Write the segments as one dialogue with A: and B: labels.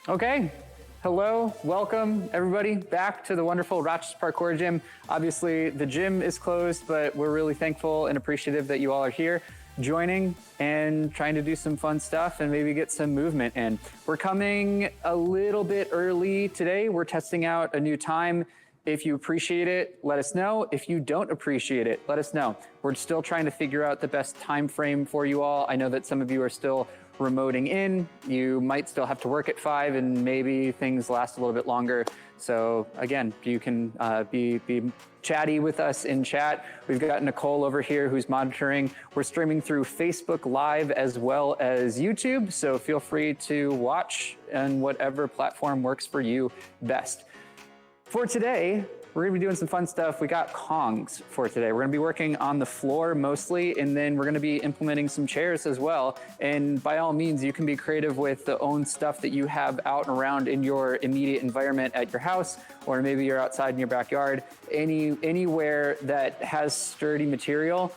A: Okay, hello, welcome everybody back to the wonderful Rochester Parkour Gym. Obviously the gym is closed, but we're really thankful and appreciative that you all are here joining and trying to do some fun stuff and maybe get some movement in. We're coming a little bit early today. We're testing out a new time. If you appreciate it, let us know. If you don't appreciate it, let us know. We're still trying to figure out the best time frame for you all. I know that some of you are still remoting in. You might still have to work at 5 and maybe things last a little bit longer. So again, you can be chatty with us in chat. We've got Nicole over here who's monitoring. We're streaming through Facebook Live as well as YouTube. So feel free to watch on whatever platform works for you best. For today, we're gonna be doing some fun stuff. We got Kongs for today. We're gonna be working on the floor mostly, and then we're gonna be implementing some chairs as well. And by all means, you can be creative with the own stuff that you have out and around in your immediate environment at your house, or maybe you're outside in your backyard. Anywhere that has sturdy material,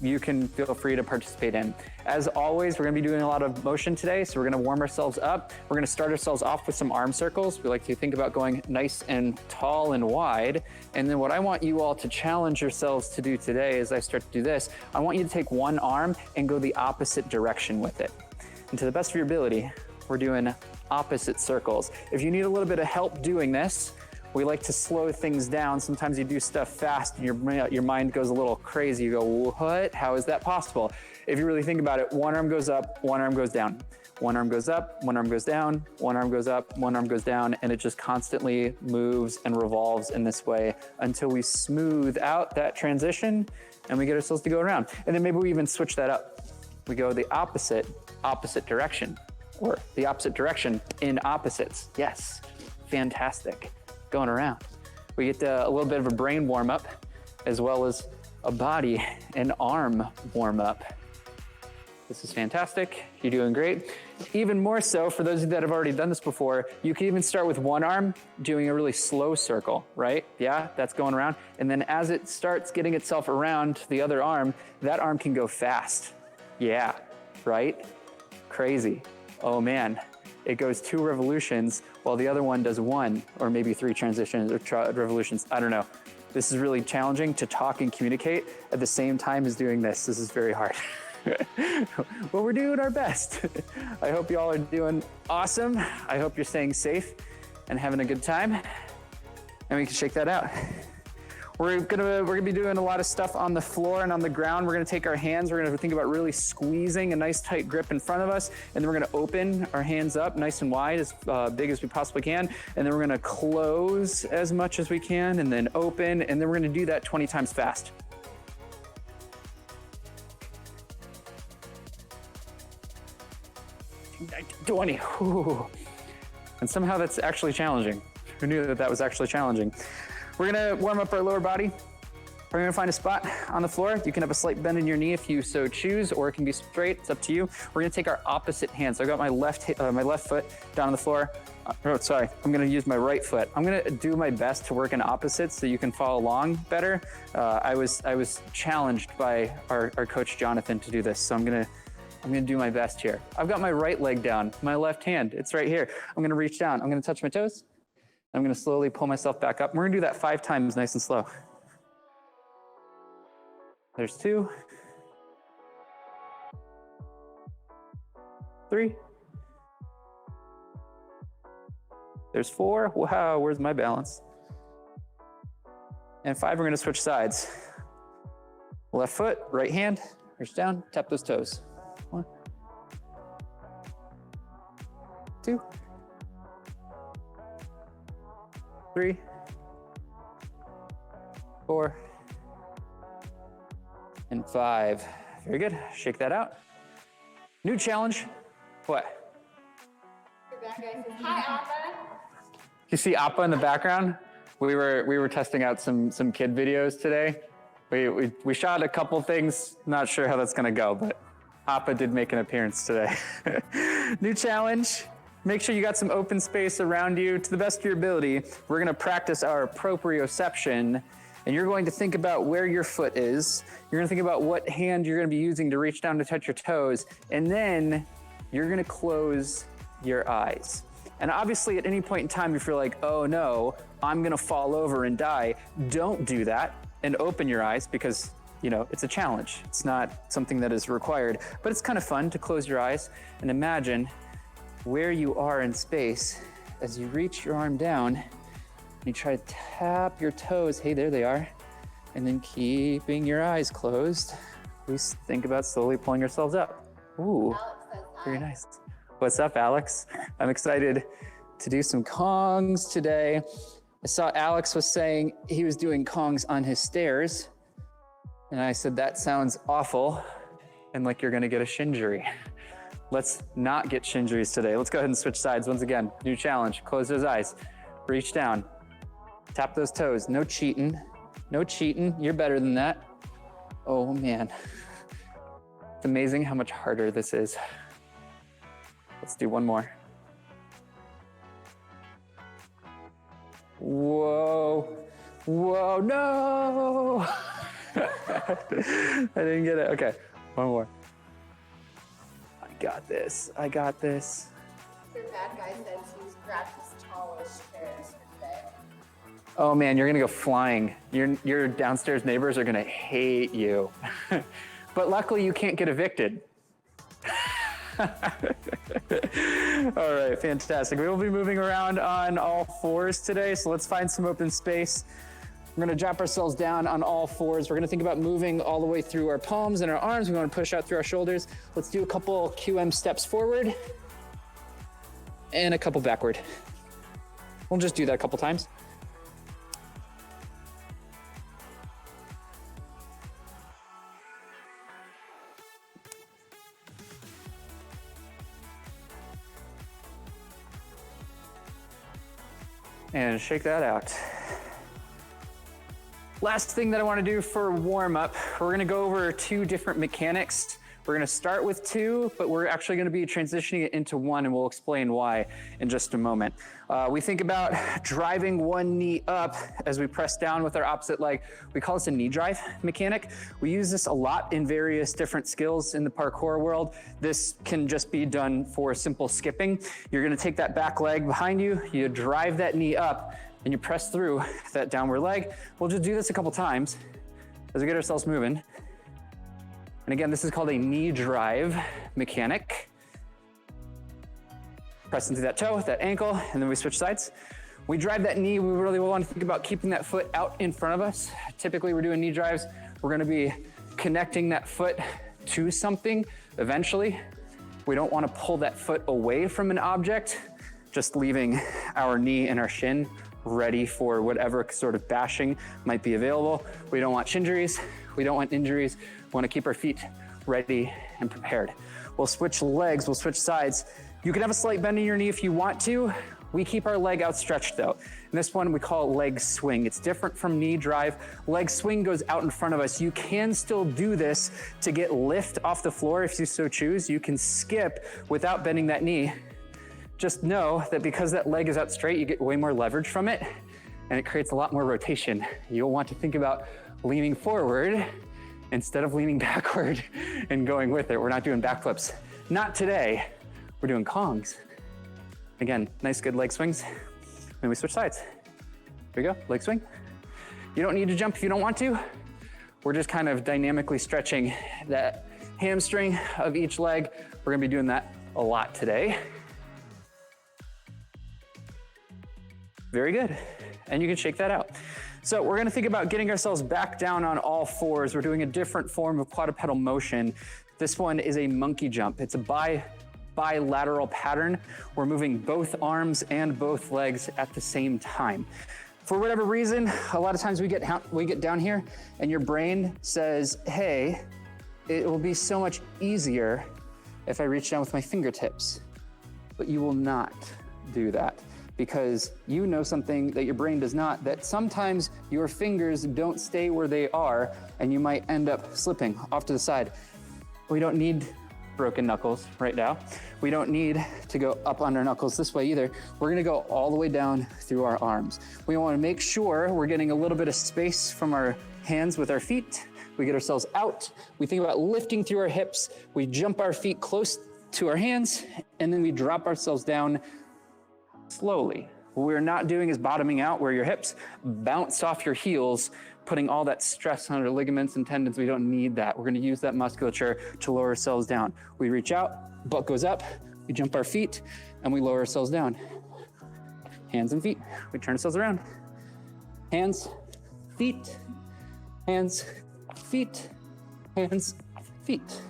A: you can feel free to participate in. As always, we're gonna be doing a lot of motion today, so we're gonna warm ourselves up. We're gonna start ourselves off with some arm circles. We like to think about going nice and tall and wide. And then what I want you all to challenge yourselves to do today as I start to do this, I want you to take one arm and go the opposite direction with it. And to the best of your ability, we're doing opposite circles. If you need a little bit of help doing this, we like to slow things down. Sometimes you do stuff fast and your mind goes a little crazy. You go, what? How is that possible? If you really think about it, one arm goes up, one arm goes down. One arm goes up, one arm goes down, one arm goes up, one arm goes down, and it just constantly moves and revolves in this way until we smooth out that transition and we get ourselves to go around. And then maybe we even switch that up. We go the opposite direction, or the opposite direction in opposites. Yes, fantastic. Going around. We get a little bit of a brain warm up as well as a body and arm warm up. This is fantastic. You're doing great. Even more so for those of you that have already done this before, you can even start with one arm doing a really slow circle, right? Yeah, that's going around. And then as it starts getting itself around the other arm, that arm can go fast. Yeah, right? Crazy. Oh man. It goes 2 revolutions while the other one does 1 or maybe 3 transitions or revolutions. I don't know. This is really challenging to talk and communicate at the same time as doing this. This is very hard. But we're doing our best. I hope you all are doing awesome. I hope you're staying safe and having a good time. And we can shake that out. We're gonna be doing a lot of stuff on the floor and on the ground. We're gonna take our hands, we're gonna think about really squeezing a nice tight grip in front of us, and then we're gonna open our hands up nice and wide, as big as we possibly can, and then we're gonna close as much as we can, and then open, and then we're gonna do that 20 times fast. Whew. And somehow that's actually challenging. Who knew that that was actually challenging? We're gonna warm up our lower body. We're gonna find a spot on the floor. You can have a slight bend in your knee if you so choose, or it can be straight, it's up to you. We're gonna take our opposite hands. So I've got my left foot down on the floor. I'm gonna use my right foot. I'm gonna do my best to work in opposites so you can follow along better. I was challenged by our coach Jonathan to do this, so I'm gonna do my best here. I've got my right leg down, my left hand, it's right here. I'm gonna reach down, I'm gonna touch my toes. I'm gonna slowly pull myself back up. We're gonna do that 5 times nice and slow. There's 2. 3. There's 4. Wow, where's my balance? And 5, we're gonna switch sides. Left foot, right hand, reach down, tap those toes. 1, 2, 3, 4, and 5. Very good. Shake that out. New challenge. What?
B: Hi, Appa.
A: You see Appa in the background? We were testing out some kid videos today. We shot a couple things. Not sure how that's gonna go, but Appa did make an appearance today. New challenge. Make sure you got some open space around you. To the best of your ability, we're gonna practice our proprioception, and you're going to think about where your foot is. You're gonna think about what hand you're gonna be using to reach down to touch your toes, and then you're gonna close your eyes. And obviously at any point in time, if you're like, oh no, I'm gonna fall over and die, don't do that and open your eyes because it's a challenge. It's not something that is required, but it's kind of fun to close your eyes and imagine where you are in space as you reach your arm down and you try to tap your toes. Hey, there they are. And then keeping your eyes closed, we think about slowly pulling ourselves up. Ooh, very nice. What's up, Alex? I'm excited to do some Kongs today. I saw Alex was saying he was doing Kongs on his stairs. And I said, that sounds awful and like you're gonna get a shinjury. Let's not get shinjuries today. Let's go ahead and switch sides once again. New challenge, close those eyes, reach down, tap those toes. No cheating, no cheating. You're better than that. Oh man. It's amazing how much harder this is. Let's do one more. Whoa, whoa, no. I didn't get it. Okay, one more. I got this. I got this.
B: Your bad guy says he's grabbed his tallest chairs for today.
A: Oh man, you're gonna go flying. Your downstairs neighbors are gonna hate you. But luckily you can't get evicted. All right, fantastic. We will be moving around on all fours today, so let's find some open space. We're gonna drop ourselves down on all fours. We're gonna think about moving all the way through our palms and our arms. We wanna push out through our shoulders. Let's do a couple QM steps forward and a couple backward. We'll just do that a couple times. And shake that out. Last thing that I want to do for warm up, we're going to go over 2 different mechanics. We're going to start with 2, but we're actually going to be transitioning it into 1, and we'll explain why in just a moment. We think about driving one knee up as we press down with our opposite leg. We call this a knee drive mechanic. We use this a lot in various different skills in the parkour world. This can just be done for simple skipping. You're going to take that back leg behind you, you drive that knee up, and you press through that downward leg. We'll just do this a couple times as we get ourselves moving. And again, this is called a knee drive mechanic. Pressing through that toe, that ankle, and then we switch sides. We drive that knee, we really want to think about keeping that foot out in front of us. Typically, we're doing knee drives. We're gonna be connecting that foot to something eventually. We don't want to pull that foot away from an object, just leaving our knee and our shin ready for whatever sort of bashing might be available. We don't want shinjuries. We don't want injuries. We want to keep our feet ready and prepared. We'll switch legs, we'll switch sides. You can have a slight bend in your knee if you want to. We keep our leg outstretched though. And this one we call leg swing. It's different from knee drive. Leg swing goes out in front of us. You can still do this to get lift off the floor if you so choose. You can skip without bending that knee. Just know that because that leg is out straight, you get way more leverage from it and it creates a lot more rotation. You'll want to think about leaning forward instead of leaning backward and going with it. We're not doing backflips. Not today. We're doing Kongs. Again, nice good leg swings. And we switch sides. Here we go, leg swing. You don't need to jump if you don't want to. We're just kind of dynamically stretching that hamstring of each leg. We're gonna be doing that a lot today. Very good, and you can shake that out. So we're gonna think about getting ourselves back down on all fours. We're doing a different form of quadrupedal motion. This one is a monkey jump. It's a bilateral pattern. We're moving both arms and both legs at the same time. For whatever reason, a lot of times we get down here and your brain says, hey, it will be so much easier if I reach down with my fingertips. But you will not do that, because you know something that your brain does not, that sometimes your fingers don't stay where they are and you might end up slipping off to the side. We don't need broken knuckles right now. We don't need to go up on our knuckles this way either. We're gonna go all the way down through our arms. We wanna make sure we're getting a little bit of space from our hands with our feet. We get ourselves out. We think about lifting through our hips. We jump our feet close to our hands, and then we drop ourselves down slowly. What we're not doing is bottoming out where your hips bounce off your heels, putting all that stress on our ligaments and tendons. We don't need that. We're gonna use that musculature to lower ourselves down. We reach out, butt goes up, we jump our feet, and we lower ourselves down. Hands and feet, we turn ourselves around. Hands, feet, hands, feet, hands, feet.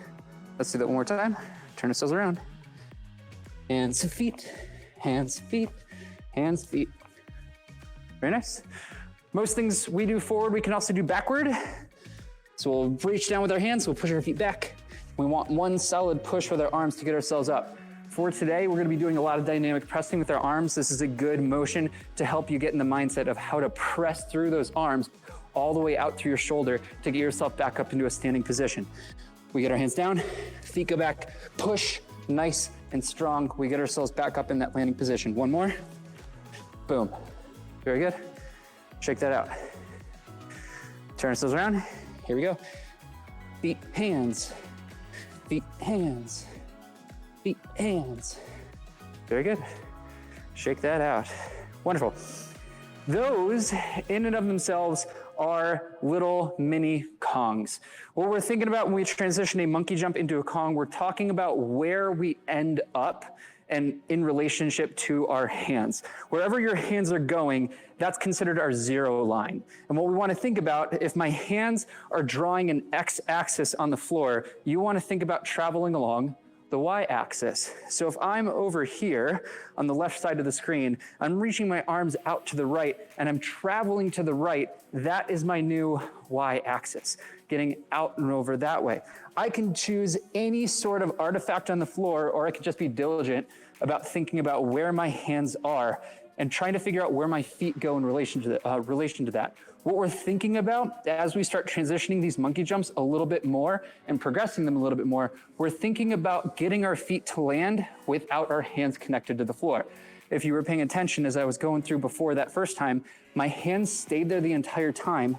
A: Let's do that one more time. Turn ourselves around. Hands, feet, hands, feet, hands, feet. Very nice. Most things we do forward, we can also do backward. So we'll reach down with our hands, we'll push our feet back. We want one solid push with our arms to get ourselves up. For today, we're gonna be doing a lot of dynamic pressing with our arms. This is a good motion to help you get in the mindset of how to press through those arms all the way out through your shoulder to get yourself back up into a standing position. We get our hands down, feet go back, push, nice and strong. We get ourselves back up in that landing position. One more, boom. Very good. Shake that out. Turn ourselves around, here we go. Feet, hands, feet, hands, feet, hands. Very good. Shake that out. Wonderful. Those in and of themselves are little mini Kongs. What we're thinking about when we transition a monkey jump into a Kong, we're talking about where we end up and in relationship to our hands. Wherever your hands are going, that's considered our zero line. And what we want to think about, if my hands are drawing an X-axis on the floor, you want to think about traveling along the Y-axis. So if I'm over here on the left side of the screen, I'm reaching my arms out to the right and I'm traveling to the right, that is my new Y-axis, getting out and over that way. I can choose any sort of artifact on the floor, or I could just be diligent about thinking about where my hands are and trying to figure out where my feet go in relation to that. What we're thinking about as we start transitioning these monkey jumps a little bit more and progressing them a little bit more, we're thinking about getting our feet to land without our hands connected to the floor. If you were paying attention as I was going through before that first time, my hands stayed there the entire time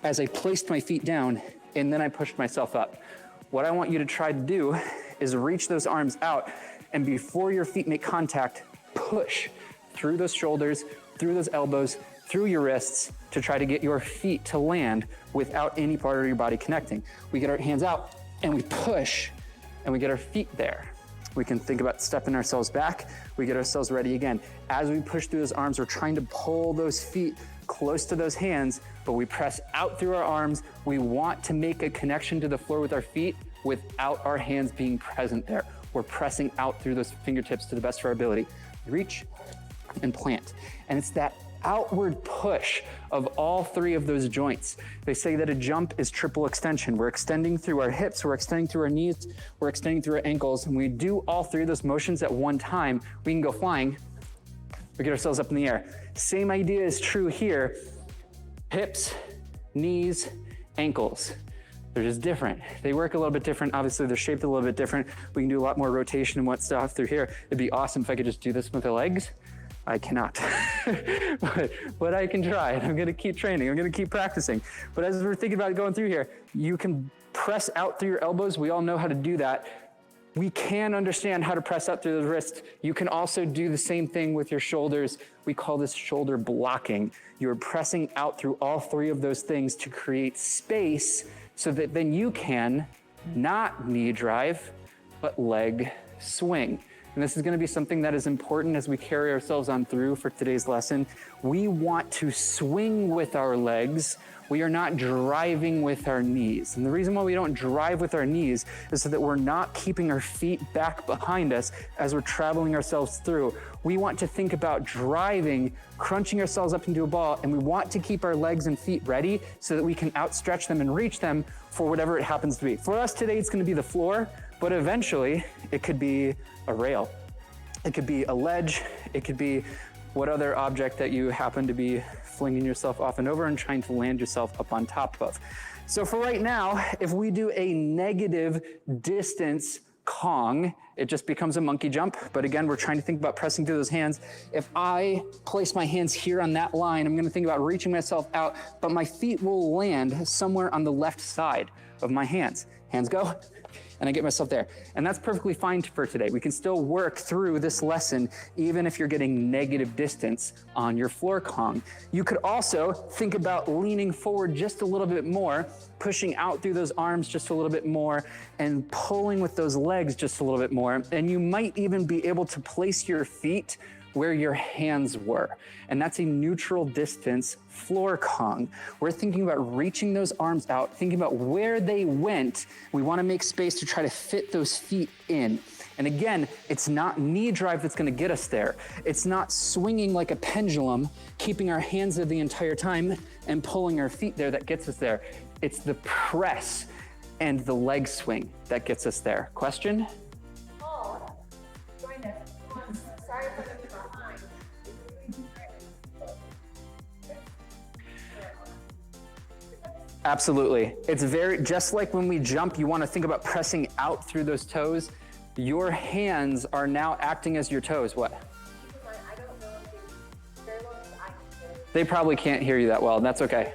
A: as I placed my feet down and then I pushed myself up. What I want you to try to do is reach those arms out, and before your feet make contact, push through those shoulders, through those elbows, through your wrists to try to get your feet to land without any part of your body connecting. We get our hands out and we push and we get our feet there. We can think about stepping ourselves back. We get ourselves ready again. As we push through those arms, we're trying to pull those feet close to those hands, but we press out through our arms. We want to make a connection to the floor with our feet without our hands being present there. We're pressing out through those fingertips to the best of our ability. Reach and plant. And it's that outward push of all three of those joints. They say that a jump is triple extension. We're extending through our hips, we're extending through our knees, we're extending through our ankles. And we do all three of those motions at one time, we can go flying, we get ourselves up in the air. Same idea is true here. Hips, knees, ankles. They're just different. They work a little bit different. Obviously, they're shaped a little bit different. We can do a lot more rotation and what stuff through here. It'd be awesome if I could just do this with the legs. I cannot, but I can try, and I'm gonna keep training. I'm gonna keep practicing. But as we're thinking about going through here, you can press out through your elbows. We all know how to do that. We can understand how to press out through the wrists. You can also do the same thing with your shoulders. We call this shoulder blocking. You're pressing out through all three of those things to create space so that then you can not knee drive, but leg swing. And this is going to be something that is important as we carry ourselves on through for today's lesson. We want to swing with our legs. We are not driving with our knees. And the reason why we don't drive with our knees is so that we're not keeping our feet back behind us as we're traveling ourselves through. We want to think about driving, crunching ourselves up into a ball, and we want to keep our legs and feet ready so that we can outstretch them and reach them for whatever it happens to be. For us today, it's going to be the floor, but eventually it could be a rail. It could be a ledge. It could be what other object that you happen to be flinging yourself off and over and trying to land yourself up on top of. So for right now, if we do a negative distance Kong, it just becomes a monkey jump. But again, we're trying to think about pressing through those hands. If I place my hands here on that line, I'm gonna think about reaching myself out, but my feet will land somewhere on the left side of my hands. Hands go, and I get myself there. And that's perfectly fine for today. We can still work through this lesson, even if you're getting negative distance on your floor Kong. You could also think about leaning forward just a little bit more, pushing out through those arms just a little bit more, and pulling with those legs just a little bit more. And you might even be able to place your feet where your hands were. And that's a neutral distance floor Kong. We're thinking about reaching those arms out, thinking about where they went. We want to make space to try to fit those feet in. And again, it's not knee drive that's going to get us there. It's not swinging like a pendulum, keeping our hands there the entire time and pulling our feet there that gets us there. It's the press and the leg swing that gets us there. Question?
B: Oh, join us. Sorry for the behind.
A: Absolutely. It's very, just like when we jump, you want to think about pressing out through those toes. Your hands are now acting as your toes. What?
B: I don't know if very well as I can hear.
A: They probably can't hear you that well, and that's okay.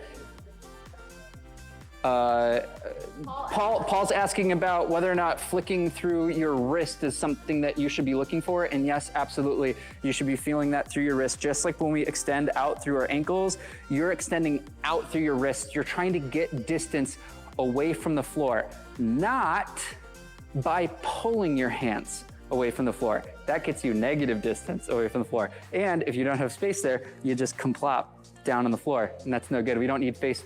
A: Paul's asking about whether or not flicking through your wrist is something that you should be looking for. And yes, absolutely. You should be feeling that through your wrist. Just like when we extend out through our ankles, you're extending out through your wrist. You're trying to get distance away from the floor, not by pulling your hands away from the floor. That gets you negative distance away from the floor. And if you don't have space there, you just complop down on the floor, and that's no good. We don't need face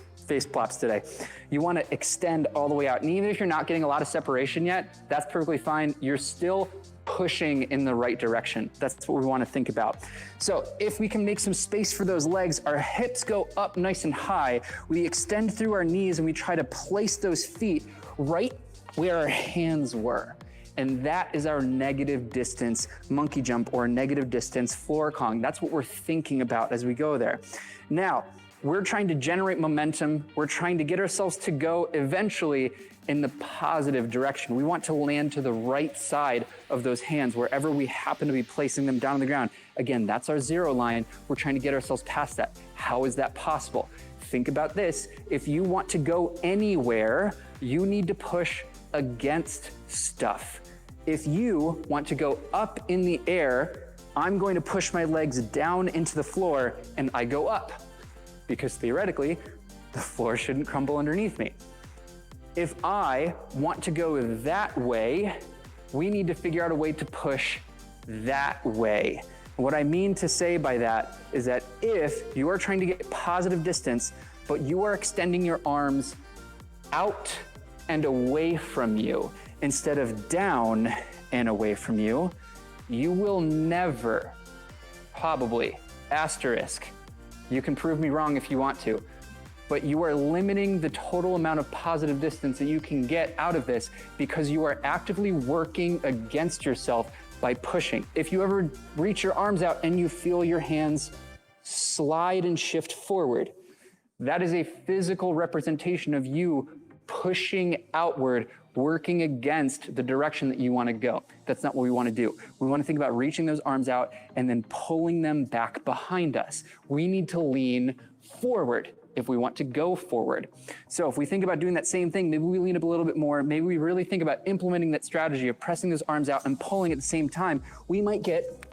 A: plops today. You want to extend all the way out. And even if you're not getting a lot of separation yet, that's perfectly fine. You're still pushing in the right direction. That's what we want to think about. So if we can make some space for those legs, our hips go up nice and high. We extend through our knees and we try to place those feet right where our hands were. And that is our negative distance monkey jump or negative distance floor Kong. That's what we're thinking about as we go there. Now, we're trying to generate momentum. We're trying to get ourselves to go eventually in the positive direction. We want to land to the right side of those hands, wherever we happen to be placing them down on the ground. Again, that's our 0 line. We're trying to get ourselves past that. How is that possible? Think about this. If you want to go anywhere, you need to push against stuff. If you want to go up in the air, I'm going to push my legs down into the floor and I go up, because theoretically, the floor shouldn't crumble underneath me. If I want to go that way, we need to figure out a way to push that way. What I mean to say by that is that if you are trying to get positive distance, but you are extending your arms out and away from you instead of down and away from you, you will never, probably, asterisk, you can prove me wrong if you want to, but you are limiting the total amount of positive distance that you can get out of this because you are actively working against yourself by pushing. If you ever reach your arms out and you feel your hands slide and shift forward, that is a physical representation of you pushing outward, working against the direction that you want to go. That's not what we want to do. We want to think about reaching those arms out and then pulling them back behind us. We need to lean forward if we want to go forward. So if we think about doing that same thing, maybe we lean up a little bit more, maybe we really think about implementing that strategy of pressing those arms out and pulling at the same time, we might get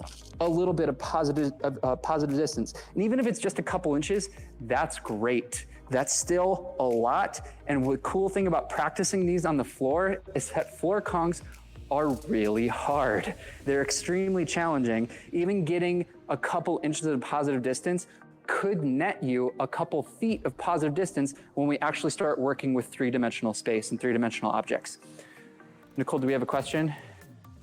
A: a little bit of positive distance. And even if it's just a couple inches, that's great. That's still a lot. And the cool thing about practicing these on the floor is that floor Kongs are really hard. They're extremely challenging. Even getting a couple inches of positive distance could net you a couple feet of positive distance when we actually start working with 3-dimensional space and 3-dimensional objects. Nicole, do we have a question?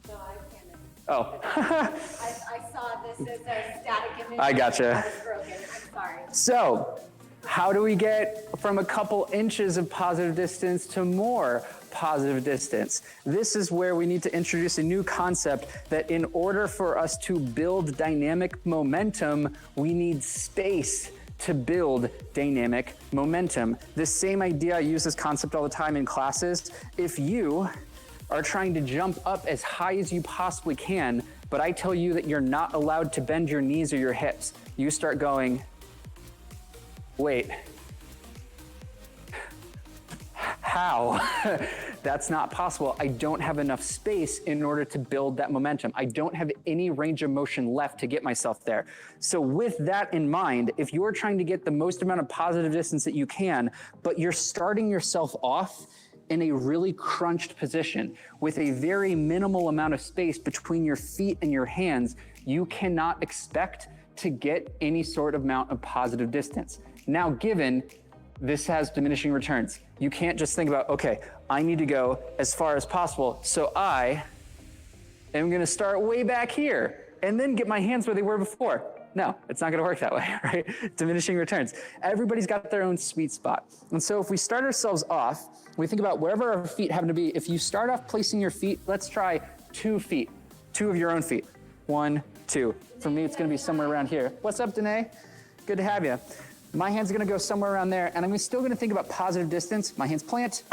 B: No, I can't.
A: Oh.
B: I saw this as a static image.
A: I gotcha.
B: I was broken. I'm sorry.
A: So, how do we get from a couple inches of positive distance to more positive distance? This is where we need to introduce a new concept that in order for us to build dynamic momentum, we need space to build dynamic momentum. This same idea, I use this concept all the time in classes. If you are trying to jump up as high as you possibly can, but I tell you that you're not allowed to bend your knees or your hips, you start going, wait, how? That's not possible. I don't have enough space in order to build that momentum. I don't have any range of motion left to get myself there. So with that in mind, if you're trying to get the most amount of positive distance that you can, but you're starting yourself off in a really crunched position with a very minimal amount of space between your feet and your hands, you cannot expect to get any sort of amount of positive distance. Now, given this has diminishing returns, you can't just think about, okay, I need to go as far as possible, so I am gonna start way back here and then get my hands where they were before. No, it's not gonna work that way, right? Diminishing returns. Everybody's got their own sweet spot. And so if we start ourselves off, we think about wherever our feet happen to be. If you start off placing your feet, let's try 2 feet, 2 of your own feet. 1, 2. For me, it's gonna be somewhere around here. What's up, Danae? Good to have you. My hand's gonna go somewhere around there, and I'm still gonna think about positive distance. My hands plant.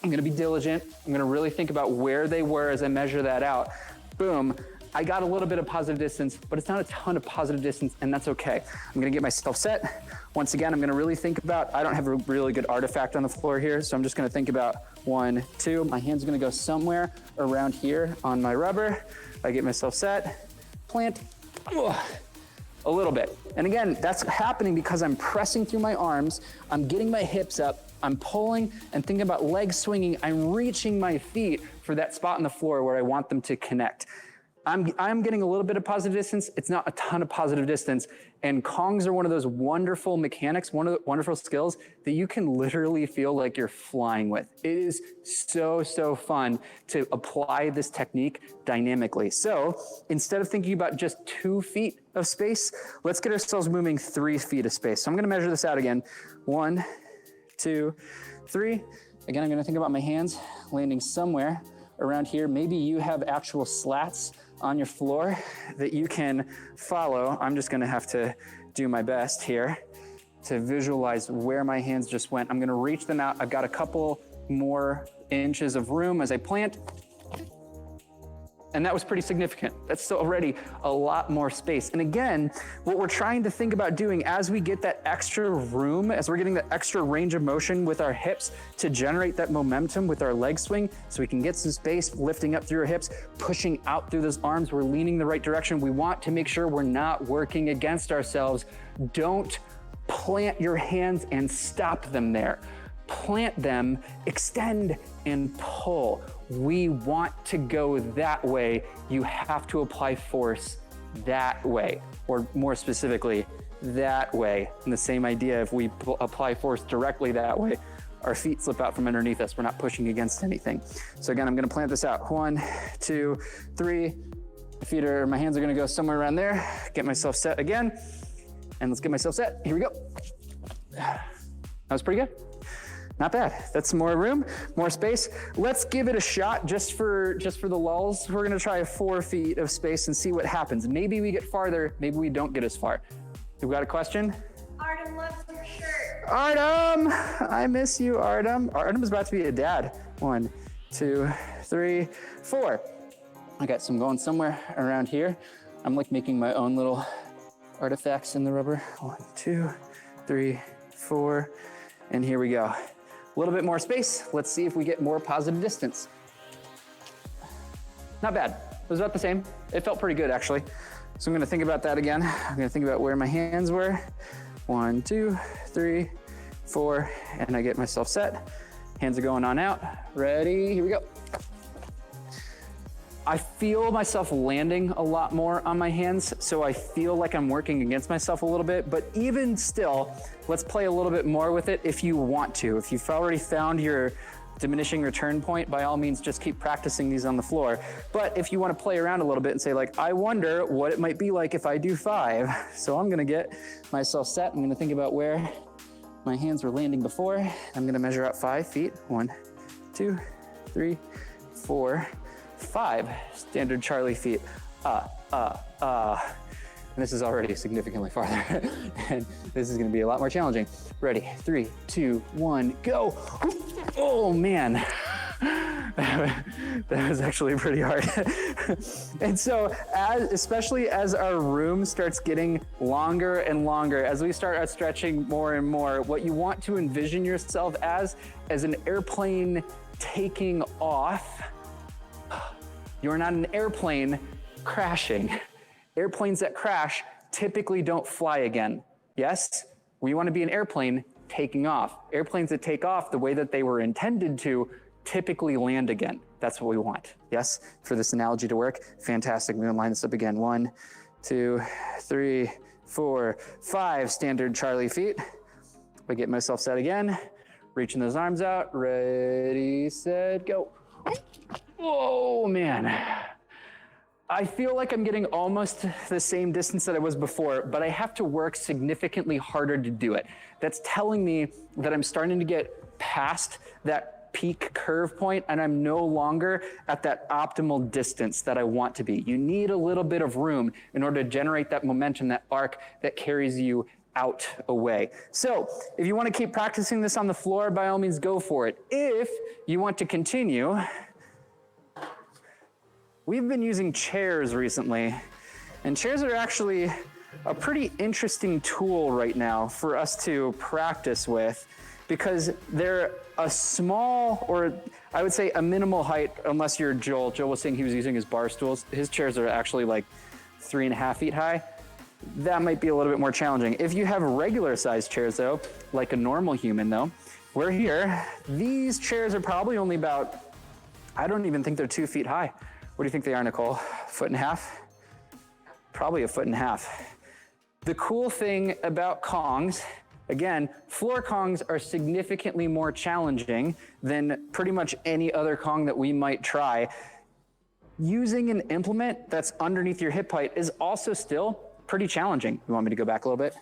A: I'm gonna be diligent. I'm gonna really think about where they were as I measure that out. Boom. I got a little bit of positive distance, but it's not a ton of positive distance, and that's okay. I'm gonna get myself set. Once again, I'm gonna really think about, I don't have a really good artifact on the floor here, so I'm just gonna think about 1, 2. My hand's gonna go somewhere around here on my rubber. I get myself set, plant, a little bit. And again, that's happening because I'm pressing through my arms, I'm getting my hips up, I'm pulling and thinking about leg swinging, I'm reaching my feet for that spot on the floor where I want them to connect. I'm getting a little bit of positive distance. It's not a ton of positive distance. And Kongs are one of those wonderful mechanics, one of the wonderful skills that you can literally feel like you're flying with. It is so, so fun to apply this technique dynamically. So instead of thinking about just 2 feet of space, let's get ourselves moving 3 feet of space. So I'm gonna measure this out again. 1, 2, 3. Again, I'm gonna think about my hands landing somewhere around here. Maybe you have actual slats on your floor that you can follow. I'm just gonna have to do my best here to visualize where my hands just went. I'm gonna reach them out. I've got a couple more inches of room as I plant. And that was pretty significant. That's still already a lot more space. And again, what we're trying to think about doing as we get that extra room, as we're getting that extra range of motion with our hips to generate that momentum with our leg swing, so we can get some space lifting up through our hips, pushing out through those arms, we're leaning the right direction. We want to make sure we're not working against ourselves. Don't plant your hands and stop them there. Plant them, extend, and pull. We want to go that way. You have to apply force that way, or more specifically, that way. And the same idea, if we apply force directly that way, our feet slip out from underneath us. We're not pushing against anything. So again, I'm gonna plant this out. 1, 2, 3. My hands are gonna go somewhere around there. Get myself set again. And let's get myself set. Here we go. That was pretty good. Not bad. That's some more room, more space. Let's give it a shot just for the lulls. We're gonna try 4 feet of space and see what happens. Maybe we get farther, maybe we don't get as far. We got a question?
B: Artem loves your shirt.
A: Artem, I miss you, Artem. Artem is about to be a dad. 1, 2, 3, 4. I got some going somewhere around here. I'm like making my own little artifacts in the rubber. 1, 2, 3, 4, and here we go. A little bit more space. Let's see if we get more positive distance. Not bad. It was about the same. It felt pretty good, actually. So I'm gonna think about that again. I'm gonna think about where my hands were. 1, 2, 3, 4, and I get myself set. Hands are going on out. Ready, here we go. I feel myself landing a lot more on my hands, so I feel like I'm working against myself a little bit, but even still, let's play a little bit more with it if you want to. If you've already found your diminishing return point, by all means, just keep practicing these on the floor. But if you want to play around a little bit and say like, I wonder what it might be like if I do 5. So I'm gonna get myself set. I'm gonna think about where my hands were landing before. I'm gonna measure out 5 feet. 1, 2, 3, 4, 5 standard Charlie feet. And this is already significantly farther. And this is gonna be a lot more challenging. Ready, 3, 2, 1, go. Oh man. That was actually pretty hard. And so especially as our room starts getting longer and longer, as we start stretching more and more, what you want to envision yourself as an airplane taking off. You're not an airplane crashing. Airplanes that crash typically don't fly again. Yes, we want to be an airplane taking off. Airplanes that take off the way that they were intended to typically land again. That's what we want. Yes, for this analogy to work. Fantastic. We're gonna line this up again. 1, 2, 3, 4, 5 standard Charlie feet. I get myself set again. Reaching those arms out. Ready, set, go. Whoa, man. I feel like I'm getting almost the same distance that I was before, but I have to work significantly harder to do it. That's telling me that I'm starting to get past that peak curve point and I'm no longer at that optimal distance that I want to be. You need a little bit of room in order to generate that momentum, that arc that carries you out away. So if you want to keep practicing this on the floor, by all means, go for it. If you want to continue, we've been using chairs recently, and chairs are actually a pretty interesting tool right now for us to practice with because they're a small, or I would say a minimal height, unless you're Joel. Joel was saying he was using his bar stools. His chairs are actually like 3.5 feet high. That might be a little bit more challenging. If you have regular sized chairs though, like a normal human though, we're here. These chairs are probably only about, I don't even think they're 2 feet high. What do you think they are, Nicole? 1.5 feet? Probably 1.5 feet. The cool thing about Kongs, again, floor Kongs are significantly more challenging than pretty much any other Kong that we might try. Using an implement that's underneath your hip height is also still pretty challenging. You want me to go back a little bit?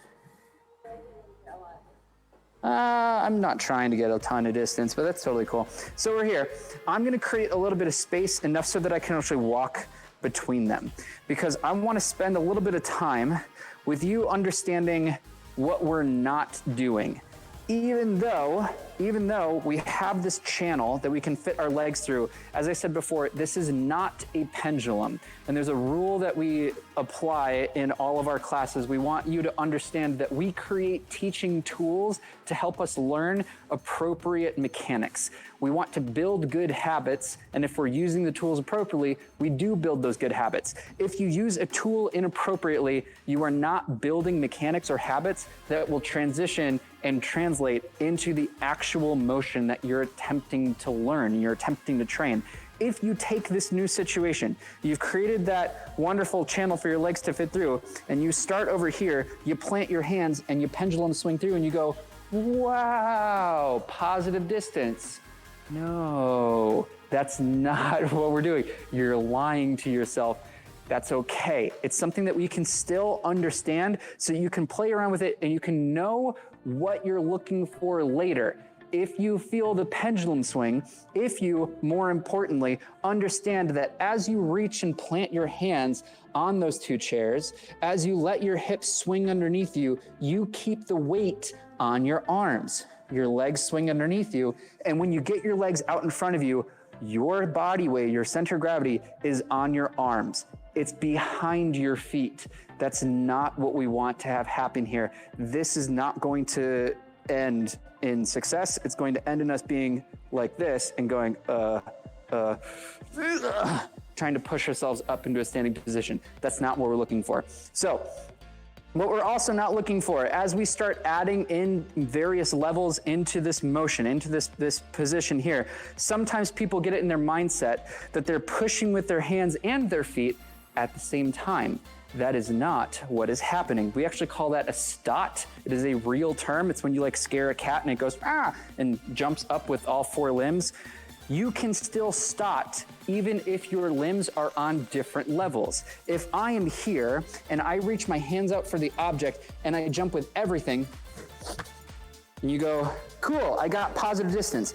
A: I'm not trying to get a ton of distance, but that's totally cool. So we're here. I'm gonna create a little bit of space, enough so that I can actually walk between them, because I wanna spend a little bit of time with you understanding what we're not doing. Even though we have this channel that we can fit our legs through, as I said before, this is not a pendulum. And there's a rule that we apply in all of our classes. We want you to understand that we create teaching tools to help us learn appropriate mechanics. We want to build good habits, and if we're using the tools appropriately, we do build those good habits. If you use a tool inappropriately, you are not building mechanics or habits that will transition and translate into the actual motion that you're attempting to learn, you're attempting to train. If you take this new situation, you've created that wonderful channel for your legs to fit through, and you start over here, you plant your hands and you pendulum swing through and you go, wow, positive distance. No, that's not what we're doing. You're lying to yourself. That's okay. It's something that we can still understand, so you can play around with it and you can know what you're looking for later. If you feel the pendulum swing, if you, more importantly, understand that as you reach and plant your hands on those two chairs, as you let your hips swing underneath you, you keep the weight on your arms. Your legs swing underneath you, and when you get your legs out in front of you, your body weight, your center of gravity is on your arms. It's behind your feet. That's not what we want to have happen here. This is not going to end in success. It's going to end in us being like this and going, trying to push ourselves up into a standing position. That's not what we're looking for. So, what we're also not looking for, as we start adding in various levels into this motion, into this position here, sometimes people get it in their mindset that they're pushing with their hands and their feet at the same time. That is not what is happening. We actually call that a stot. It is a real term. It's when you like scare a cat and it goes, ah, and jumps up with all four limbs. You can still stot even if your limbs are on different levels. If I am here and I reach my hands out for the object and I jump with everything, and you go, cool, I got positive distance.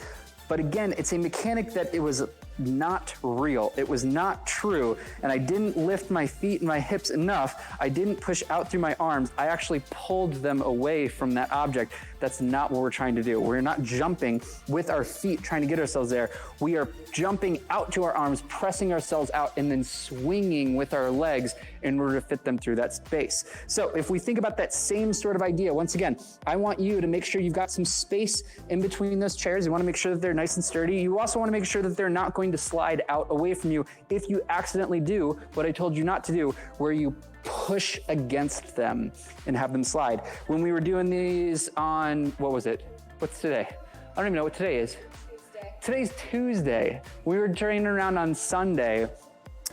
A: But again, it's a mechanic that it was not real. It was not true. And I didn't lift my feet and my hips enough. I didn't push out through my arms. I actually pulled them away from that object. That's not what we're trying to do. We're not jumping with our feet trying to get ourselves there. We are jumping out to our arms, pressing ourselves out, and then swinging with our legs in order to fit them through that space. So if we think about that same sort of idea, once again, I want you to make sure you've got some space in between those chairs. You want to make sure that they're nice and sturdy. You also want to make sure that they're not going to slide out away from you if you accidentally do what I told you not to do, where you push against them and have them slide. When we were doing these on, what was it? What's today? I don't even know what today is.
B: Tuesday.
A: Today's Tuesday. We were training around on Sunday.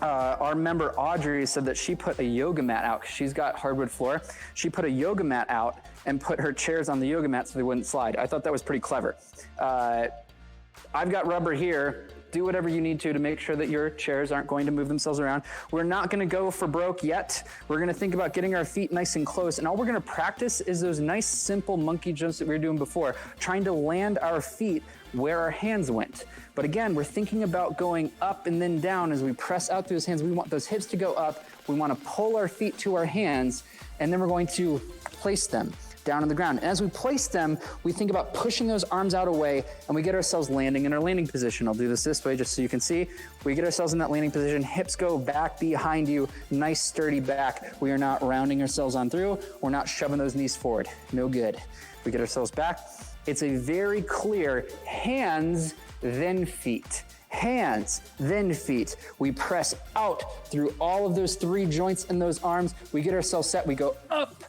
A: Our member Audrey said that she put a yoga mat out. She's got hardwood floor. She put a yoga mat out and put her chairs on the yoga mat so they wouldn't slide. I thought that was pretty clever. I've got rubber here. Do whatever you need to make sure that your chairs aren't going to move themselves around. We're not gonna go for broke yet. We're gonna think about getting our feet nice and close, and all we're gonna practice is those nice, simple monkey jumps that we were doing before, trying to land our feet where our hands went. But again, we're thinking about going up and then down as we press out through those hands. We want those hips to go up. We wanna pull our feet to our hands, and then we're going to place them down on the ground. And as we place them, we think about pushing those arms out away, and we get ourselves landing in our landing position. I'll do this way just so you can see. We get ourselves in that landing position, hips go back behind you, nice sturdy back. We are not rounding ourselves on through. We're not shoving those knees forward. No good. We get ourselves back. It's a very clear hands, then feet. Hands, then feet. We press out through all of those three joints in those arms. We get ourselves set, we go up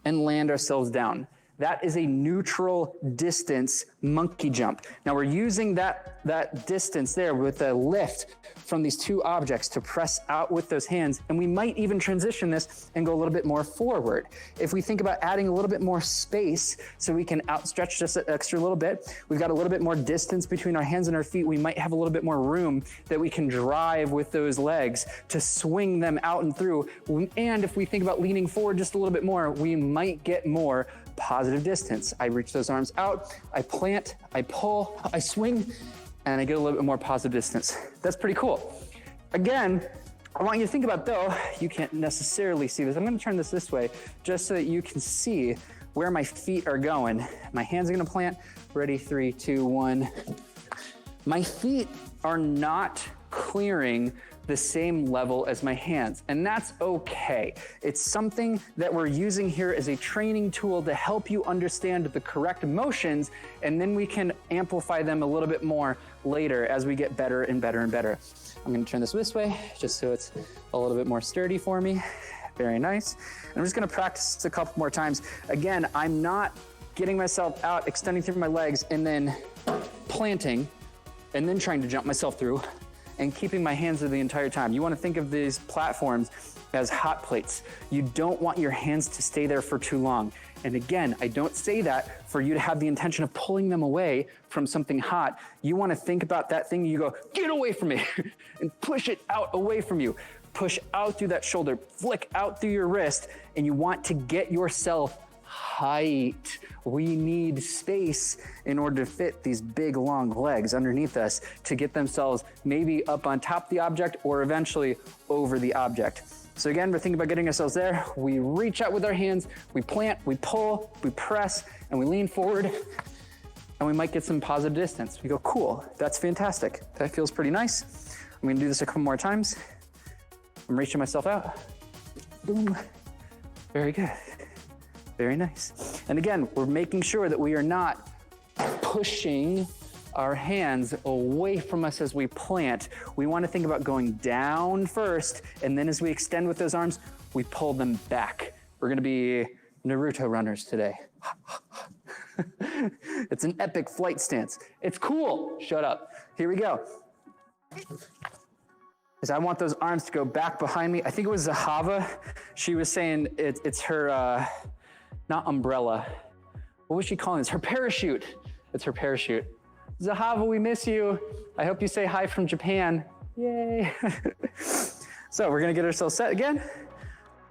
A: and land ourselves down. That is a neutral distance monkey jump. Now we're using that distance there with a lift from these two objects to press out with those hands, and we might even transition this and go a little bit more forward. If we think about adding a little bit more space so we can outstretch just an extra little bit, we've got a little bit more distance between our hands and our feet, we might have a little bit more room that we can drive with those legs to swing them out and through. And if we think about leaning forward just a little bit more, we might get more positive distance. I reach those arms out, I plant, I pull, I swing, and I get a little bit more positive distance. That's pretty cool. Again, I want you to think about, though, you can't necessarily see this. I'm gonna turn this way just so that you can see where my feet are going. My hands are gonna plant. Ready, 3, 2, 1. My feet are not clearing the same level as my hands, and that's okay. It's something that we're using here as a training tool to help you understand the correct motions, and then we can amplify them a little bit more later as we get better and better and better. I'm gonna turn this way just so it's a little bit more sturdy for me. Very nice. And I'm just gonna practice this a couple more times. Again, I'm not getting myself out, extending through my legs, and then planting, and then trying to jump myself through, and keeping my hands there the entire time. You wanna think of these platforms as hot plates. You don't want your hands to stay there for too long. And again, I don't say that for you to have the intention of pulling them away from something hot. You wanna think about that thing, you go, get away from me, and push it out away from you. Push out through that shoulder, flick out through your wrist, and you want to get yourself height. We need space in order to fit these big, long legs underneath us to get themselves maybe up on top of the object or eventually over the object. So again, we're thinking about getting ourselves there. We reach out with our hands, we plant, we pull, we press, and we lean forward, and we might get some positive distance. We go, cool, that's fantastic. That feels pretty nice. I'm gonna do this a couple more times. I'm reaching myself out. Boom. Very good. Very nice. And again, we're making sure that we are not pushing our hands away from us as we plant. We want to think about going down first, and then as we extend with those arms, we pull them back. We're going to be Naruto runners today. It's an epic flight stance. It's cool. Shut up. Here we go. As I want those arms to go back behind me. I think it was Zahava. She was saying it's her, not umbrella. What was she calling this? Her parachute. It's her parachute. Zahava, we miss you. I hope you say hi from Japan. Yay. So we're gonna get ourselves set again.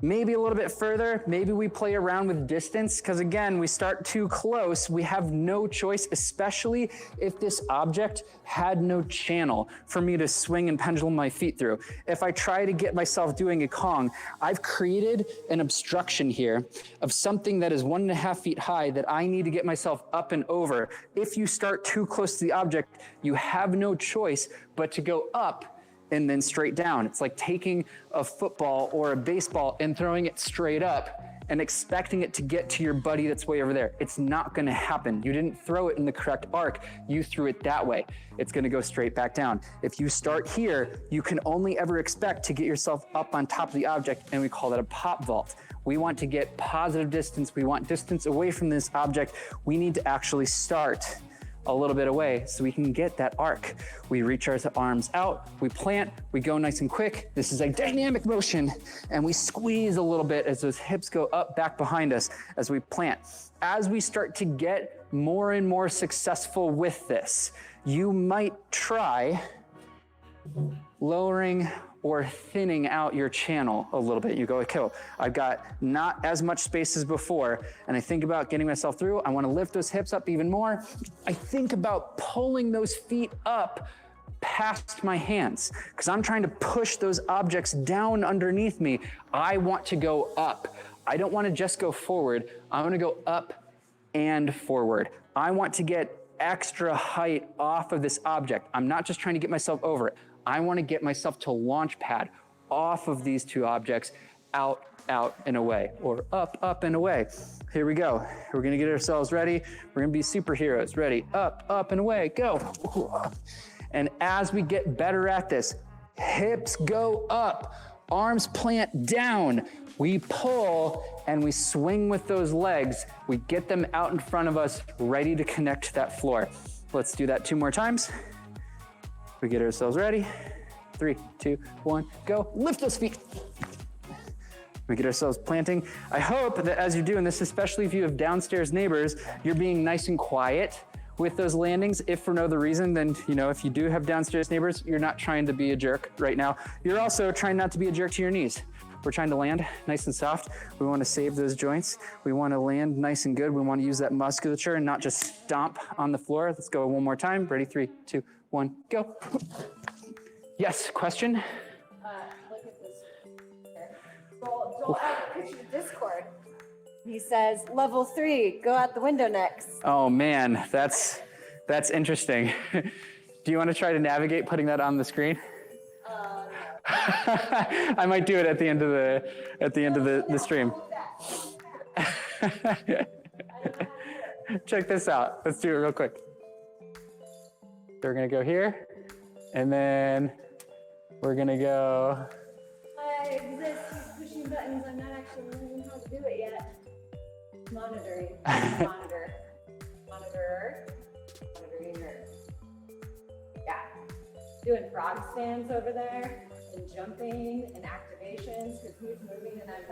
A: Maybe a little bit further, maybe we play around with distance, because again, we start too close, we have no choice, especially if this object had no channel for me to swing and pendulum my feet through. If I try to get myself doing a Kong, I've created an obstruction here of something that is 1.5 feet high that I need to get myself up and over. If you start too close to the object, you have no choice but to go up and then straight down. It's like taking a football or a baseball and throwing it straight up and expecting it to get to your buddy that's way over there. It's not gonna happen. You didn't throw it in the correct arc, you threw it that way. It's gonna go straight back down. If you start here, you can only ever expect to get yourself up on top of the object, and we call that a pop vault. We want to get positive distance, we want distance away from this object. We need to actually start a little bit away so we can get that arc. We reach our arms out, we plant, we go nice and quick. This is a dynamic motion, and we squeeze a little bit as those hips go up back behind us as we plant. As we start to get more and more successful with this, you might try lowering or thinning out your channel a little bit. You go, okay, I've got not as much space as before, and I think about getting myself through. I wanna lift those hips up even more. I think about pulling those feet up past my hands, because I'm trying to push those objects down underneath me. I want to go up. I don't wanna just go forward. I wanna go up and forward. I want to get extra height off of this object. I'm not just trying to get myself over it. I want to get myself to launch pad off of these two objects, out, and away, or up, and away. Here we go. We're gonna get ourselves ready. We're gonna be superheroes. Ready, up, and away, go. And as we get better at this, hips go up, arms plant down. We pull and we swing with those legs. We get them out in front of us, ready to connect to that floor. Let's do that 2 more times. We get ourselves ready. 3, 2, 1, go. Lift those feet. We get ourselves planting. I hope that as you're doing this, especially if you have downstairs neighbors, you're being nice and quiet with those landings. If for no other reason, then, if you do have downstairs neighbors, you're not trying to be a jerk right now. You're also trying not to be a jerk to your knees. We're trying to land nice and soft. We want to save those joints. We want to land nice and good. We want to use that musculature and not just stomp on the floor. Let's go one more time. Ready, 3, 2, 1, go. Yes, question?
B: Look at this. Joel has a picture of Discord. He says, level 3, go out the window next.
A: Oh man, that's interesting. Do you want to try to navigate putting that on the screen? I might do it at the end of the stream. Check this out. Let's do it real quick. So we're gonna go here, and then we're gonna go.
B: I exist. Keep pushing buttons. I'm not actually learning how to do it yet. Monitoring. Monitoring her. Yeah. Doing frog stands over there. And jumping and activations because he's moving and I'm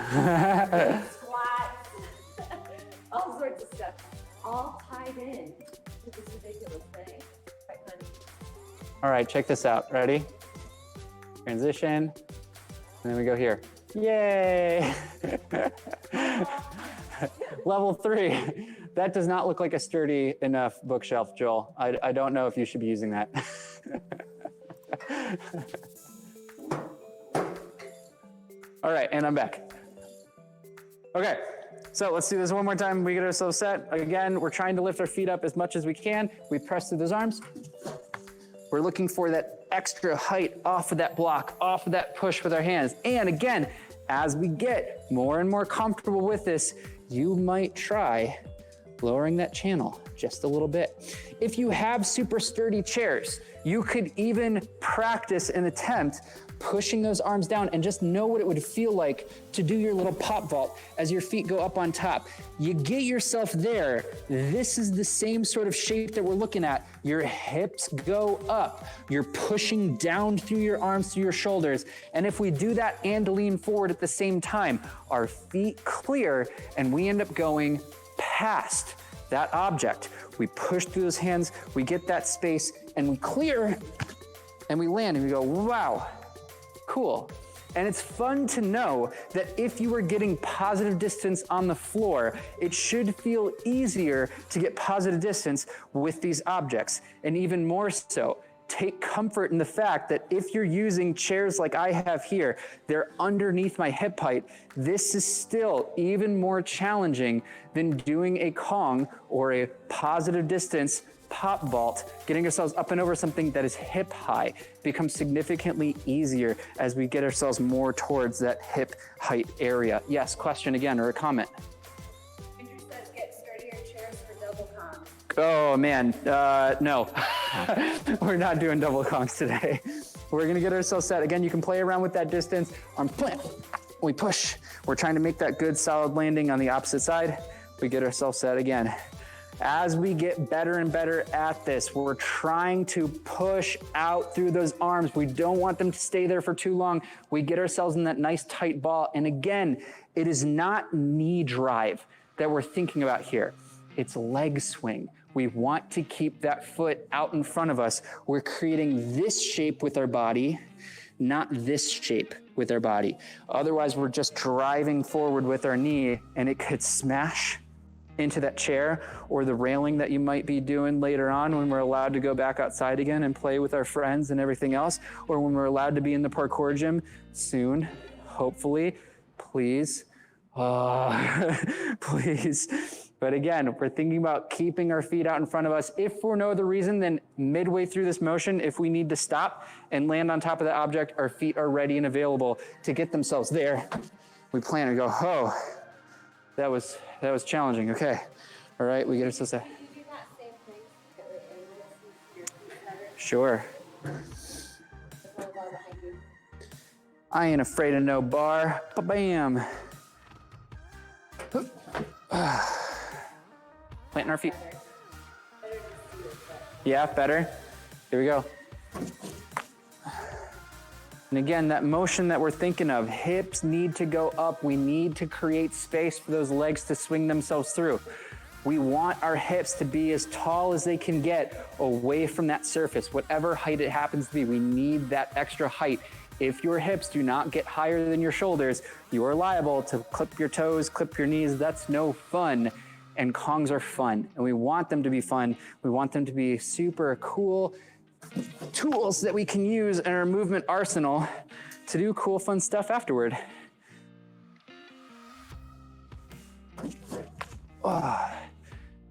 B: not. Squats, all sorts of stuff, all tied in to this ridiculous thing. Quite fun.
A: All right, check this out. Ready? Transition, and then we go here. Yay! Level 3. That does not look like a sturdy enough bookshelf, Joel. I don't know if you should be using that. All right, and I'm back. Okay, so let's do this one more time. We get ourselves set. Again, we're trying to lift our feet up as much as we can. We press through those arms. We're looking for that extra height off of that block, off of that push with our hands. And again, as we get more and more comfortable with this, you might try lowering that channel just a little bit. If you have super sturdy chairs, you could even practice and attempt pushing those arms down and just know what it would feel like to do your little pop vault as your feet go up on top. You get yourself there. This is the same sort of shape that we're looking at. Your hips go up. You're pushing down through your arms, through your shoulders. And if we do that and lean forward at the same time, our feet clear and we end up going past that object. We push through those hands, we get that space, and we clear, and we land, and we go, wow, cool. And it's fun to know that if you are getting positive distance on the floor, it should feel easier to get positive distance with these objects. And even more so, take comfort in the fact that if you're using chairs like I have here, they're underneath my hip height. This is still even more challenging than doing a Kong or a positive distance pop vault. Getting ourselves up and over something that is hip high becomes significantly easier as we get ourselves more towards that hip height area. Yes, question again or a comment?
B: Andrew says get sturdier chairs for double Kongs.
A: Oh man, no. We're not doing double Kongs today. We're gonna get ourselves set. Again, you can play around with that distance. Arm plant, we push. We're trying to make that good solid landing on the opposite side. We get ourselves set again. As we get better and better at this, we're trying to push out through those arms. We don't want them to stay there for too long. We get ourselves in that nice tight ball. And again, it is not knee drive that we're thinking about here. It's leg swing. We want to keep that foot out in front of us. We're creating this shape with our body, not this shape with our body. Otherwise, we're just driving forward with our knee and it could smash into that chair or the railing that you might be doing later on when we're allowed to go back outside again and play with our friends and everything else, or when we're allowed to be in the parkour gym soon, hopefully, please, please. But again, we're thinking about keeping our feet out in front of us. If for no other reason than midway through this motion, if we need to stop and land on top of the object, our feet are ready and available to get themselves there. We plan to go, oh, that was challenging. Okay. All right, we get ourselves there.
B: Can you do that same thing? Get like angles to your feet better.
A: Sure.
B: There's no bar behind you.
A: I ain't afraid of no bar. Ba-bam. Planting our feet.
B: Better to see it, but
A: Yeah, better. Here we go. And again, that motion that we're thinking of, hips need to go up. We need to create space for those legs to swing themselves through. We want our hips to be as tall as they can get away from that surface, whatever height it happens to be. We need that extra height. If your hips do not get higher than your shoulders, you are liable to clip your toes, clip your knees. That's no fun. And Kongs are fun, and we want them to be fun. We want them to be super cool tools that we can use in our movement arsenal to do cool, fun stuff afterward.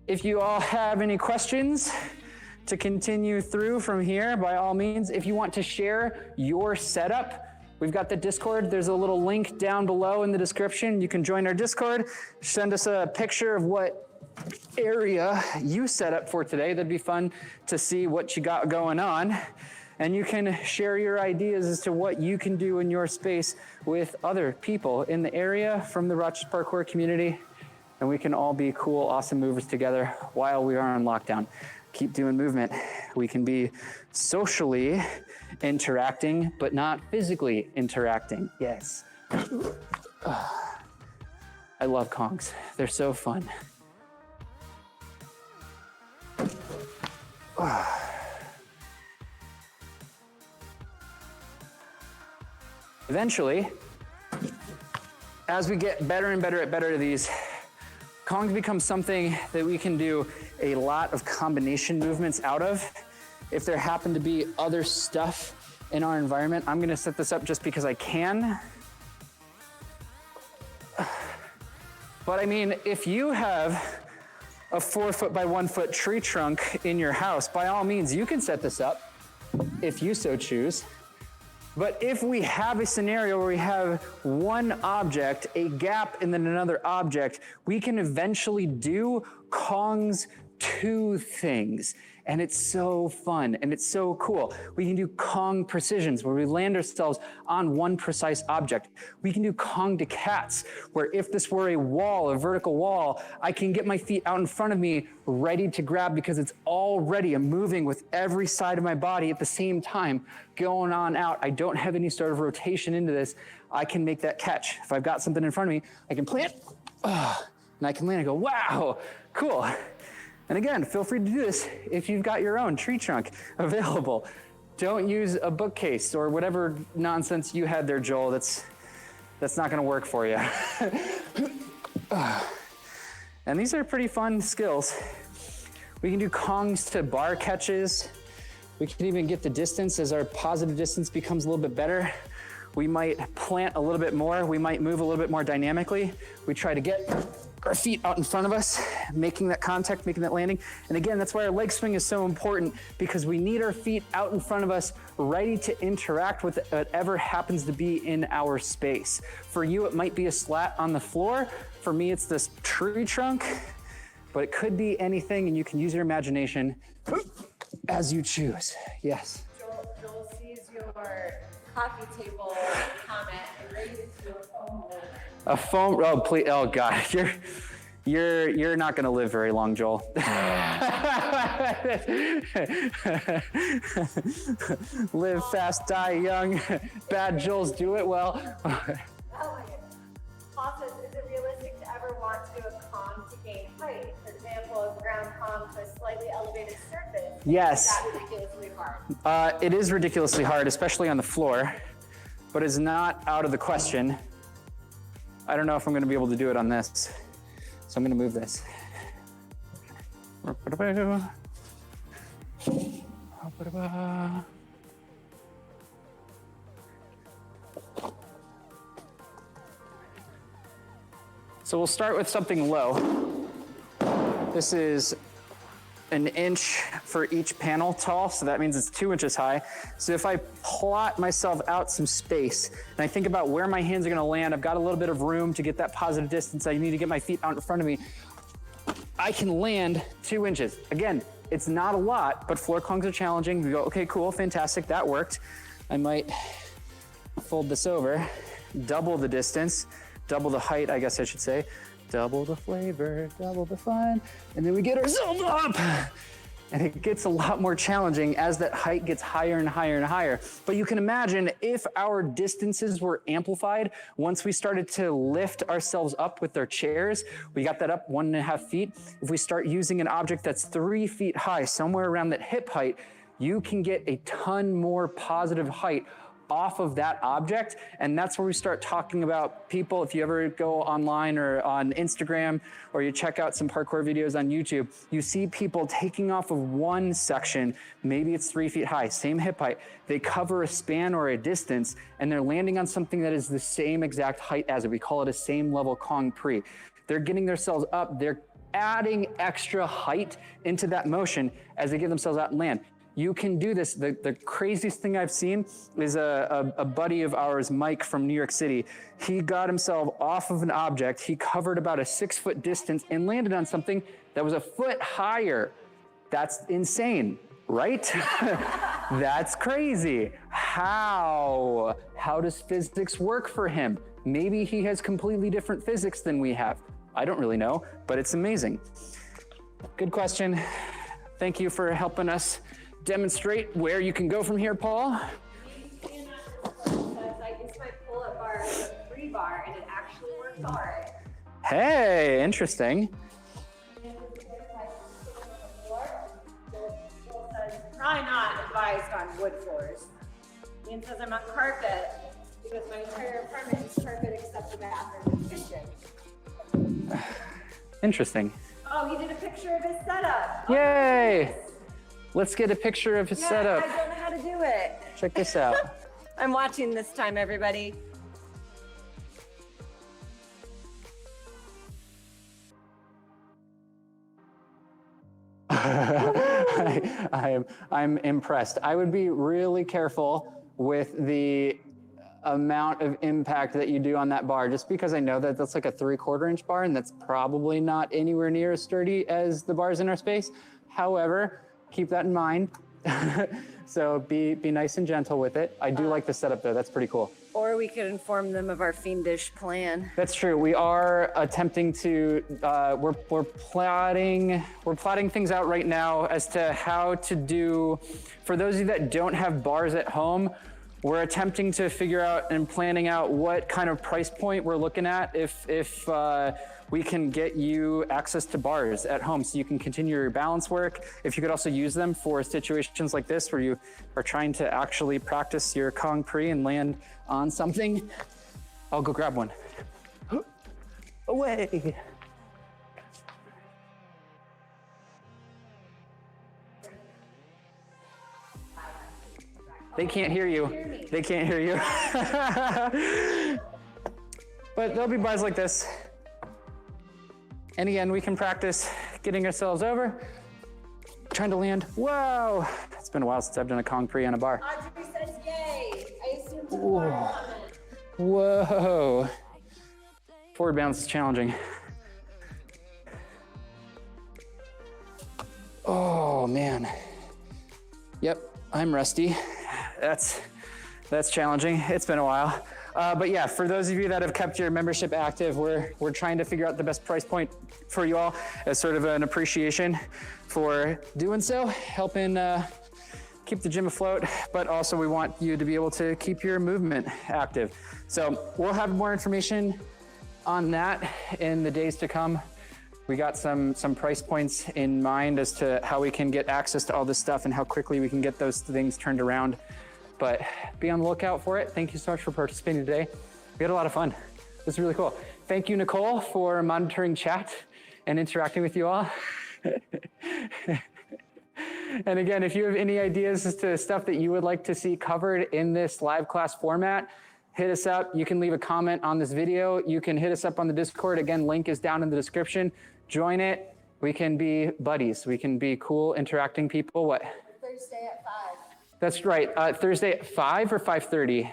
A: If you all have any questions to continue through from here, by all means, if you want to share your setup, we've got the Discord. There's a little link down below in the description. You can join our Discord, send us a picture of what area you set up for today. That'd be fun to see what you got going on. And you can share your ideas as to what you can do in your space with other people in the area from the Rochester Parkour community. And we can all be cool, awesome movers together while we are on lockdown. Keep doing movement. We can be socially interacting, but not physically interacting. Yes. I love Kongs. They're so fun. Eventually, as we get better and better at these, Kongs become something that we can do a lot of combination movements out of. If there happen to be other stuff in our environment, I'm gonna set this up just because I can. But I mean, if you have a 4 foot by 1 foot tree trunk in your house, by all means, you can set this up if you so choose. But if we have a scenario where we have one object, a gap, and then another object, we can eventually do Kong's 2 things. And it's so fun and it's so cool. We can do Kong precisions where we land ourselves on one precise object. We can do Kong to cats where if this were a wall, a vertical wall, I can get my feet out in front of me ready to grab because it's already moving with every side of my body at the same time going on out. I don't have any sort of rotation into this. I can make that catch. If I've got something in front of me, I can plant and I can land and go, wow, cool. And again, feel free to do this if you've got your own tree trunk available. Don't use a bookcase or whatever nonsense you had there, Joel. That's not gonna work for you. And these are pretty fun skills. We can do kongs to bar catches. We can even get the distance as our positive distance becomes a little bit better. We might plant a little bit more. We might move a little bit more dynamically. We try to get our feet out in front of us, making that contact, making that landing. And again, that's why our leg swing is so important, because we need our feet out in front of us, ready to interact with whatever happens to be in our space. For you, it might be a slat on the floor. For me, it's this tree trunk, but it could be anything, and you can use your imagination as you choose. Yes.
B: Joel sees your coffee table comment and raised it to a foam roller.
A: A foam, oh please, oh God, you're not gonna live very long, Joel. Live fast, die young. Bad Joels do it well.
B: Oh my goodness. Paul says, is it realistic to ever want to do a Kong to gain height? For example, a ground Kong to a slightly elevated surface.
A: Yes.
B: Is that ridiculously hard?
A: It is ridiculously hard, especially on the floor, but it's not out of the question. I don't know if I'm gonna be able to do it on this, so I'm gonna move this. So we'll start with something low. This is an inch for each panel tall, so that means it's 2 inches high. So if I plot myself out some space and I think about where my hands are gonna land, I've got a little bit of room to get that positive distance. I need to get my feet out in front of me. I can land 2 inches. Again, it's not a lot, but floor kongs are challenging. You go, okay, cool, fantastic, that worked. I might fold this over, double the distance, double the height, I guess I should say. Double the flavor, double the fun, and then we get ourselves up. And it gets a lot more challenging as that height gets higher and higher and higher. But you can imagine if our distances were amplified, once we started to lift ourselves up with our chairs, we got that up 1.5 feet. If we start using an object that's 3 feet high, somewhere around that hip height, you can get a ton more positive height off of that object. And that's where we start talking about people. If you ever go online or on Instagram, or you check out some parkour videos on YouTube, you see people taking off of one section, maybe it's 3 feet high, same hip height. They cover a span or a distance, and they're landing on something that is the same exact height as it. We call it a same level Kong pre. They're getting themselves up. They're adding extra height into that motion as they get themselves out and land. You can do this. The craziest thing I've seen is a buddy of ours, Mike from New York City. He got himself off of an object. He covered about a 6 foot distance and landed on something that was a foot higher. That's insane, right? That's crazy. How does physics work for him? Maybe he has completely different physics than we have. I don't really know, but it's amazing. Good question. Thank you for helping us demonstrate where you can go from here, Paul.
B: I used my pull-up bar as a free bar, and it actually worked all right.
A: Hey, interesting.
B: Probably not advised on wood floors. Ian says I'm on carpet because my entire apartment is carpet except the bathroom and kitchen.
A: Interesting.
B: Oh, he did a picture of his setup.
A: Yay!
B: Oh,
A: Let's get a picture of his setup.
B: I don't know how to do it.
A: Check this out.
B: I'm watching this time, everybody.
A: I'm impressed. I would be really careful with the amount of impact that you do on that bar, just because I know that that's like a 3/4 inch bar, and that's probably not anywhere near as sturdy as the bars in our space. However, keep that in mind. So be nice and gentle with it. I do like the setup though, that's pretty cool.
B: Or we could inform them of our fiendish plan.
A: That's true. We are attempting to, we're plotting things out right now as to how to do, for those of you that don't have bars at home, we're attempting to figure out and planning out what kind of price point we're looking at. If we can get you access to bars at home so you can continue your balance work. If you could also use them for situations like this where you are trying to actually practice your Kong Pri and land on something. I'll go grab one. Away. They can't hear you. They can't hear you. But there'll be bars like this. And again, we can practice getting ourselves over, trying to land. Whoa! It's been a while since I've done a Kong Pri on a bar.
B: Audrey says yay. I assume to
A: Whoa. Forward bounce is challenging. Oh man. Yep, I'm rusty. That's challenging. It's been a while. But yeah, for those of you that have kept your membership active, we're trying to figure out the best price point for you all as sort of an appreciation for doing so, helping keep the gym afloat, but also we want you to be able to keep your movement active. So we'll have more information on that in the days to come. We got some price points in mind as to how we can get access to all this stuff and how quickly we can get those things turned around. But be on the lookout for it. Thank you so much for participating today. We had a lot of fun. It was really cool. Thank you, Nicole, for monitoring chat and interacting with you all. And again, if you have any ideas as to stuff that you would like to see covered in this live class format, hit us up. You can leave a comment on this video. You can hit us up on the Discord. Again, link is down in the description. Join it. We can be buddies. We can be cool, interacting people. What?
B: Thursday at 5.
A: That's right. Thursday at 5 or 5:30?
B: 5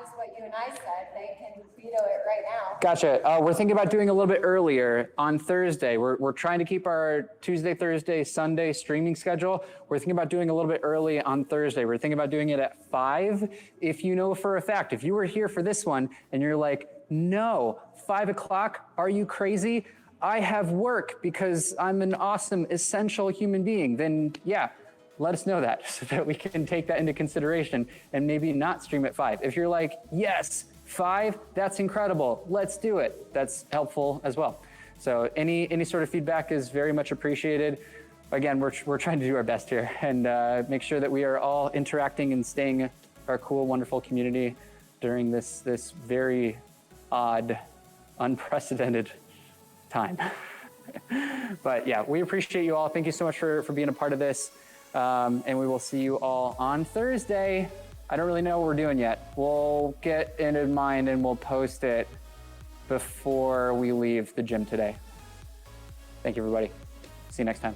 B: is what you and I said. They can veto it right now.
A: Gotcha. We're thinking about doing a little bit earlier on Thursday. We're trying to keep our Tuesday, Thursday, Sunday streaming schedule. We're thinking about doing a little bit early on Thursday. We're thinking about doing it at 5. If you know for a fact, if you were here for this one and you're like, no, 5 o'clock, are you crazy? I have work because I'm an awesome, essential human being. Then yeah, let us know that so that we can take that into consideration and maybe not stream at 5. If you're like, yes, 5, that's incredible, let's do it. That's helpful as well. So any sort of feedback is very much appreciated. Again, we're trying to do our best here and make sure that we are all interacting and staying our cool, wonderful community during this very odd, unprecedented time. But yeah, we appreciate you all. Thank you so much for being a part of this. And we will see you all on Thursday. I don't really know what we're doing yet. We'll get it in mind and we'll post it before we leave the gym today. Thank you, everybody. See you next time.